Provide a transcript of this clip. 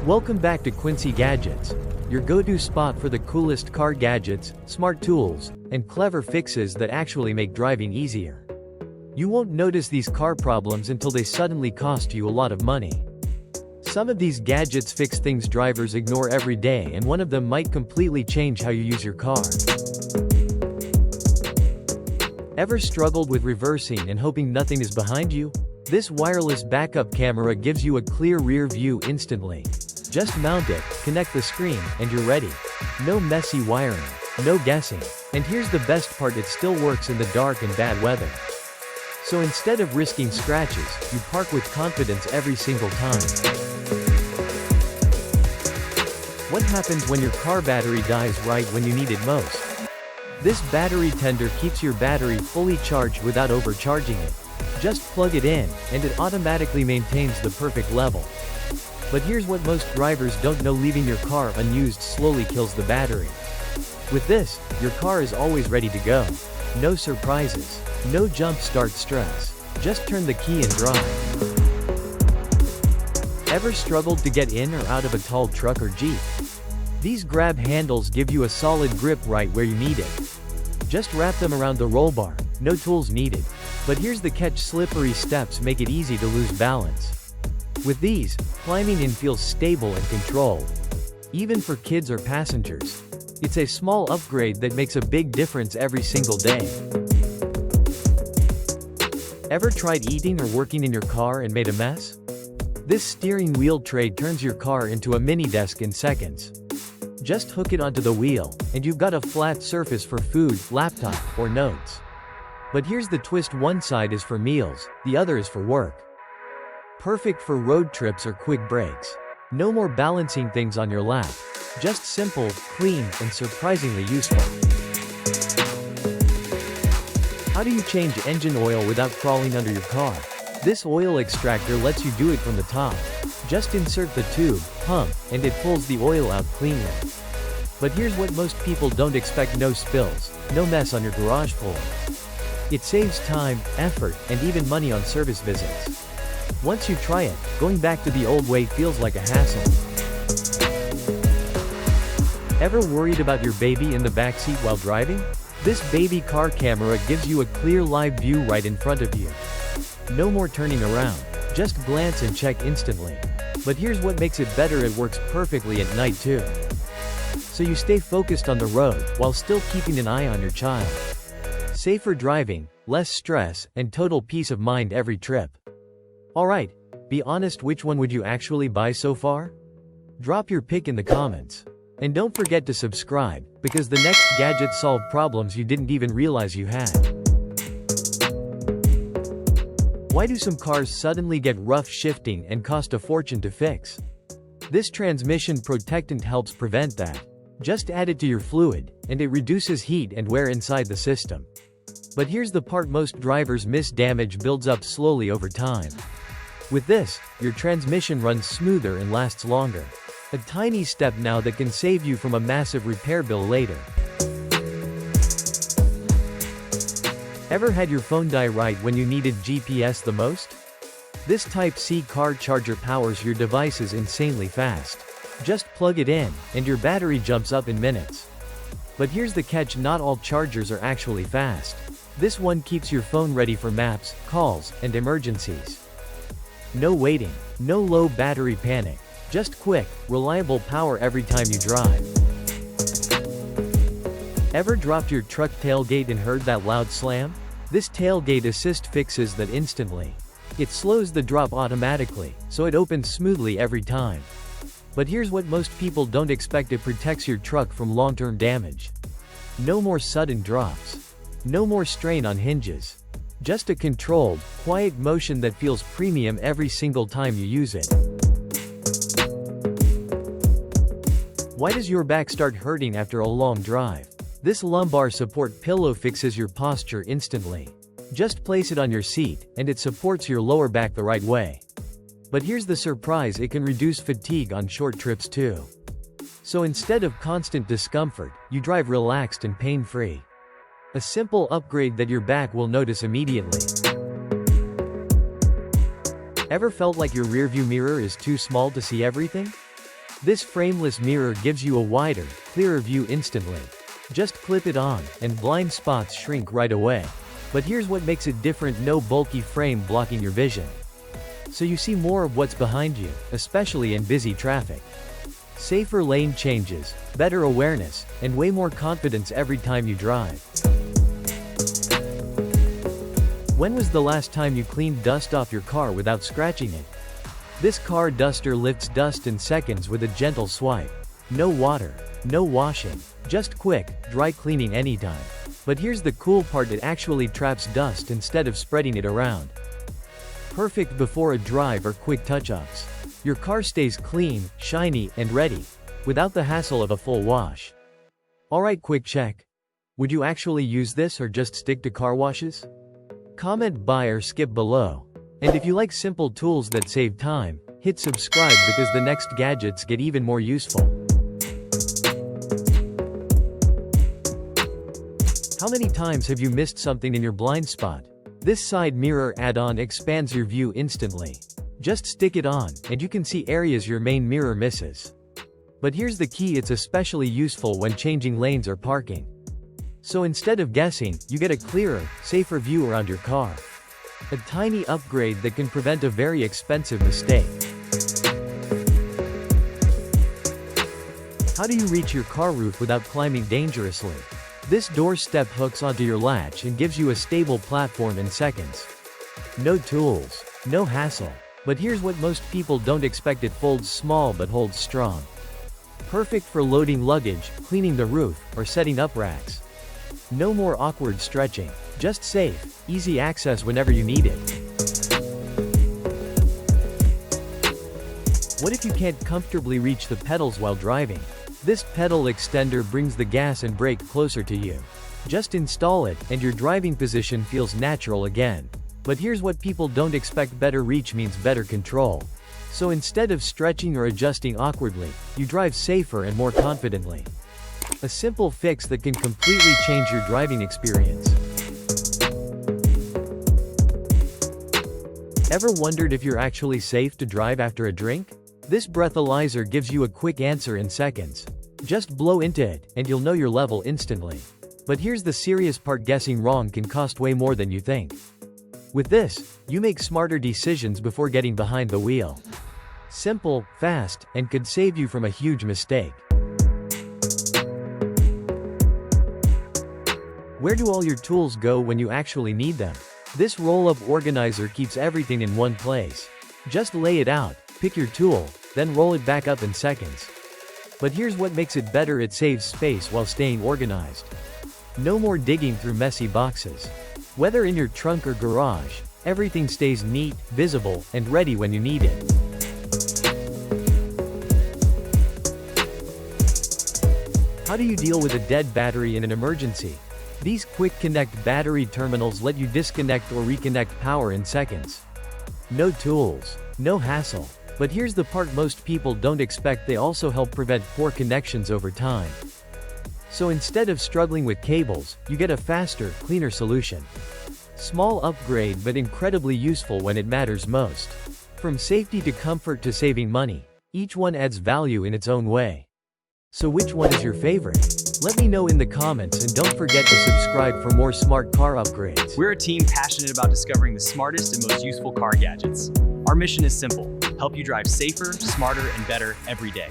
Welcome back to Quincy Gadgets, your go-to spot for the coolest car gadgets, smart tools, and clever fixes that actually make driving easier. You won't notice these car problems until they suddenly cost you a lot of money. Some of these gadgets fix things drivers ignore every day, and one of them might completely change how you use your car. Ever struggled with reversing and hoping nothing is behind you? This wireless backup camera gives you a clear rear view instantly. Just mount it, connect the screen, and you're ready. No messy wiring, no guessing. And here's the best part, it still works in the dark and bad weather. So instead of risking scratches, you park with confidence every single time. What happens when your car battery dies right when you need it most? This battery tender keeps your battery fully charged without overcharging it. Just plug it in, and it automatically maintains the perfect level. But here's what most drivers don't know: leaving your car unused slowly kills the battery. With this, your car is always ready to go. No surprises, no jump start stress. Just turn the key and drive. Ever struggled to get in or out of a tall truck or Jeep? These grab handles give you a solid grip right where you need it. Just wrap them around the roll bar, no tools needed. But here's the catch: slippery steps make it easy to lose balance. With these, climbing in feels stable and controlled. Even for kids or passengers. It's a small upgrade that makes a big difference every single day. Ever tried eating or working in your car and made a mess? This steering wheel tray turns your car into a mini desk in seconds. Just hook it onto the wheel, and you've got a flat surface for food, laptop, or notes. But here's the twist: one side is for meals, the other is for work. Perfect for road trips or quick breaks. No more balancing things on your lap. Just simple, clean, and surprisingly useful. How do you change engine oil without crawling under your car? This oil extractor lets you do it from the top. Just insert the tube, pump, and it pulls the oil out cleanly. But here's what most people don't expect: no spills, no mess on your garage floor. It saves time, effort, and even money on service visits. Once you try it, going back to the old way feels like a hassle. Ever worried about your baby in the backseat while driving? This baby car camera gives you a clear live view right in front of you. No more turning around. Just glance and check instantly. But here's what makes it better: it works perfectly at night too. So you stay focused on the road, while still keeping an eye on your child. Safer driving, less stress, and total peace of mind every trip. Alright, be honest, which one would you actually buy so far? Drop your pick in the comments. And don't forget to subscribe, because the next gadget solves problems you didn't even realize you had. Why do some cars suddenly get rough shifting and cost a fortune to fix? This transmission protectant helps prevent that. Just add it to your fluid, and it reduces heat and wear inside the system. But here's the part most drivers miss: damage builds up slowly over time. With this, your transmission runs smoother and lasts longer. A tiny step now that can save you from a massive repair bill later. Ever had your phone die right when you needed GPS the most? This Type-C car charger powers your devices insanely fast. Just plug it in, and your battery jumps up in minutes. But here's the catch: not all chargers are actually fast. This one keeps your phone ready for maps, calls, and emergencies. No waiting, no low battery panic. Just quick, reliable power every time you drive. Ever dropped your truck tailgate and heard that loud slam? This Tailgate Assist fixes that instantly. It slows the drop automatically, so it opens smoothly every time. But here's what most people don't expect: it protects your truck from long-term damage. No more sudden drops. No more strain on hinges. Just a controlled, quiet motion that feels premium every single time you use it. Why does your back start hurting after a long drive? This Lumbar Support Pillow fixes your posture instantly. Just place it on your seat, and it supports your lower back the right way. But here's the surprise: it can reduce fatigue on short trips too. So instead of constant discomfort, you drive relaxed and pain-free. A simple upgrade that your back will notice immediately. Ever felt like your rearview mirror is too small to see everything? This frameless mirror gives you a wider, clearer view instantly. Just clip it on, and blind spots shrink right away. But here's what makes it different: no bulky frame blocking your vision. So you see more of what's behind you, especially in busy traffic. Safer lane changes, better awareness, and way more confidence every time you drive. When was the last time you cleaned dust off your car without scratching it? This car duster lifts dust in seconds with a gentle swipe. No water, no washing, just quick, dry cleaning anytime. But here's the cool part: it actually traps dust instead of spreading it around. Perfect before a drive or quick touch-ups. Your car stays clean, shiny, and ready, without the hassle of a full wash. Alright, quick check. Would you actually use this or just stick to car washes? Comment buy or skip below. And if you like simple tools that save time, hit subscribe because the next gadgets get even more useful. How many times have you missed something in your blind spot? This side mirror add-on expands your view instantly. Just stick it on, and you can see areas your main mirror misses. But here's the key: it's especially useful when changing lanes or parking. So instead of guessing, you get a clearer, safer view around your car. A tiny upgrade that can prevent a very expensive mistake. How do you reach your car roof without climbing dangerously? This door step hooks onto your latch and gives you a stable platform in seconds. No tools, no hassle. But here's what most people don't expect: it folds small but holds strong. Perfect for loading luggage, cleaning the roof, or setting up racks. No more awkward stretching. Just safe, easy access whenever you need it. What if you can't comfortably reach the pedals while driving? This pedal extender brings the gas and brake closer to you. Just install it, and your driving position feels natural again. But here's what people don't expect: better reach means better control. So instead of stretching or adjusting awkwardly, you drive safer and more confidently. A simple fix that can completely change your driving experience. Ever wondered if you're actually safe to drive after a drink? This breathalyzer gives you a quick answer in seconds. Just blow into it, and you'll know your level instantly. But here's the serious part: guessing wrong can cost way more than you think. With this, you make smarter decisions before getting behind the wheel. Simple, fast, and could save you from a huge mistake. Where do all your tools go when you actually need them? This roll-up organizer keeps everything in one place. Just lay it out, pick your tool, then roll it back up in seconds. But here's what makes it better: it saves space while staying organized. No more digging through messy boxes. Whether in your trunk or garage, everything stays neat, visible, and ready when you need it. How do you deal with a dead battery in an emergency? These quick connect battery terminals let you disconnect or reconnect power in seconds. No tools, no hassle. But here's the part most people don't expect: they also help prevent poor connections over time. So instead of struggling with cables, you get a faster, cleaner solution. Small upgrade but incredibly useful when it matters most. From safety to comfort to saving money, each one adds value in its own way. So which one is your favorite? Let me know in the comments, and don't forget to subscribe for more smart car upgrades. We're a team passionate about discovering the smartest and most useful car gadgets. Our mission is simple: help you drive safer, smarter, and better every day.